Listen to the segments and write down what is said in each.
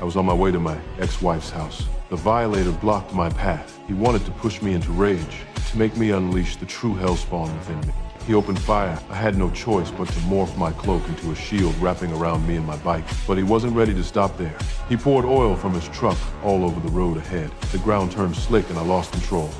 I was on my way to my ex-wife's house. The Violator blocked my path. He wanted to push me into rage, to make me unleash the true Hellspawn within me. He opened fire. I had no choice but to morph my cloak into a shield wrapping around me and my bike. But he wasn't ready to stop there. He poured oil from his truck all over the road ahead. The ground turned slick and I lost control.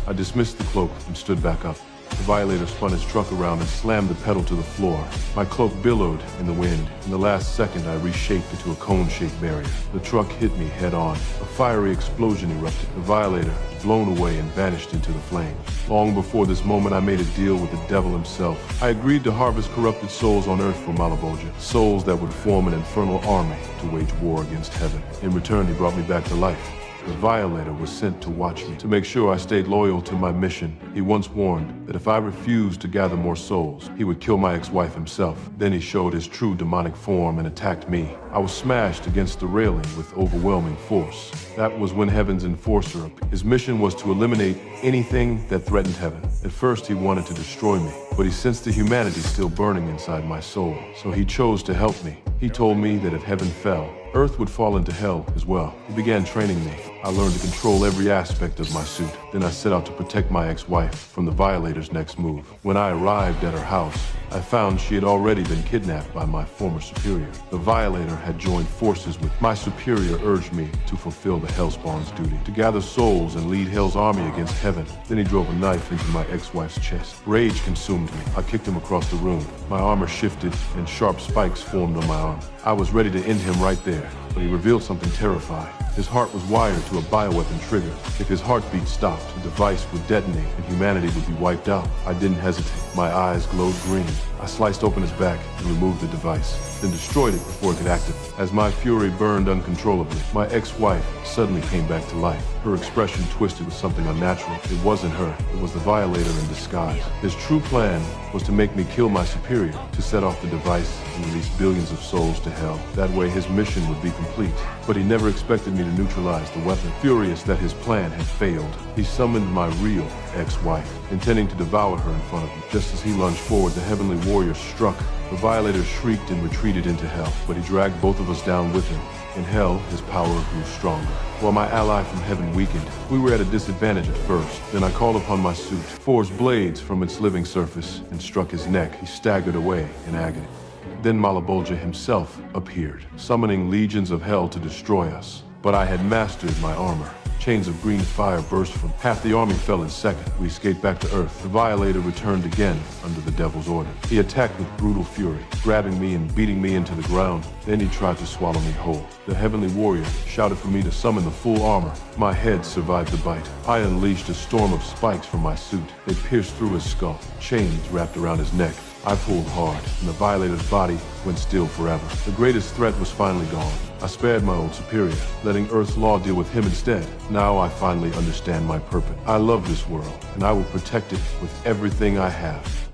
I dismissed the cloak and stood back up. The Violator spun his truck around and slammed the pedal to the floor. My cloak billowed in the wind. In the last second, I reshaped into a cone-shaped barrier. The truck hit me head-on. A fiery explosion erupted. The Violator was blown away and vanished into the flames. Long before this moment, I made a deal with the devil himself. I agreed to harvest corrupted souls on Earth for Malebolgia, souls that would form an infernal army to wage war against heaven. In return, he brought me back to life. The Violator was sent to watch me, to make sure I stayed loyal to my mission. He once warned that if I refused to gather more souls, he would kill my ex-wife himself. Then he showed his true demonic form and attacked me. I was smashed against the railing with overwhelming force. That was when Heaven's enforcer appeared. His mission was to eliminate anything that threatened Heaven. At first he wanted to destroy me, but he sensed the humanity still burning inside my soul. So he chose to help me. He told me that if Heaven fell, Earth would fall into hell as well. He began training me. I learned to control every aspect of my suit. Then I set out to protect my ex-wife from the Violator's next move. When I arrived at her house, I found she had already been kidnapped by my former superior. The Violator had joined forces with my superior urged me to fulfill the Hellspawn's duty, to gather souls and lead Hell's army against Heaven. Then he drove a knife into my ex-wife's chest. Rage consumed me. I kicked him across the room. My armor shifted and sharp spikes formed on my arm. I was ready to end him right there, but he revealed something terrifying. His heart was wired to a bioweapon trigger. If his heartbeat stopped, the device would detonate and humanity would be wiped out. I didn't hesitate. My eyes glowed green. I sliced open his back and removed the device, then destroyed it before it could activate. As my fury burned uncontrollably, my ex-wife suddenly came back to life. Her expression twisted with something unnatural. It wasn't her. It was the Violator in disguise. His true plan was to make me kill my superior, to set off the device and release billions of souls to hell. That way his mission would be complete. But he never expected me to neutralize the weapon. Furious that his plan had failed, he summoned my real ex-wife, intending to devour her in front of me. Just as he lunged forward, the Heavenly Warrior struck. The Violator shrieked and retreated into hell, but he dragged both of us down with him. In hell, his power grew stronger. While my ally from Heaven weakened, we were at a disadvantage at first. Then I called upon my suit, forged blades from its living surface, and struck his neck. He staggered away in agony. Then Malebolgia himself appeared, summoning legions of hell to destroy us. But I had mastered my armor. Chains of green fire burst from half the army fell in second. We escaped back to Earth. The Violator returned again under the Devil's order. He attacked with brutal fury, grabbing me and beating me into the ground. Then he tried to swallow me whole. The Heavenly Warrior shouted for me to summon the full armor. My head survived the bite. I unleashed a storm of spikes from my suit. They pierced through his skull. Chains wrapped around his neck. I pulled hard, and the Violator's body went still forever. The greatest threat was finally gone. I spared my old superior, letting Earth's law deal with him instead. Now I finally understand my purpose. I love this world, and I will protect it with everything I have.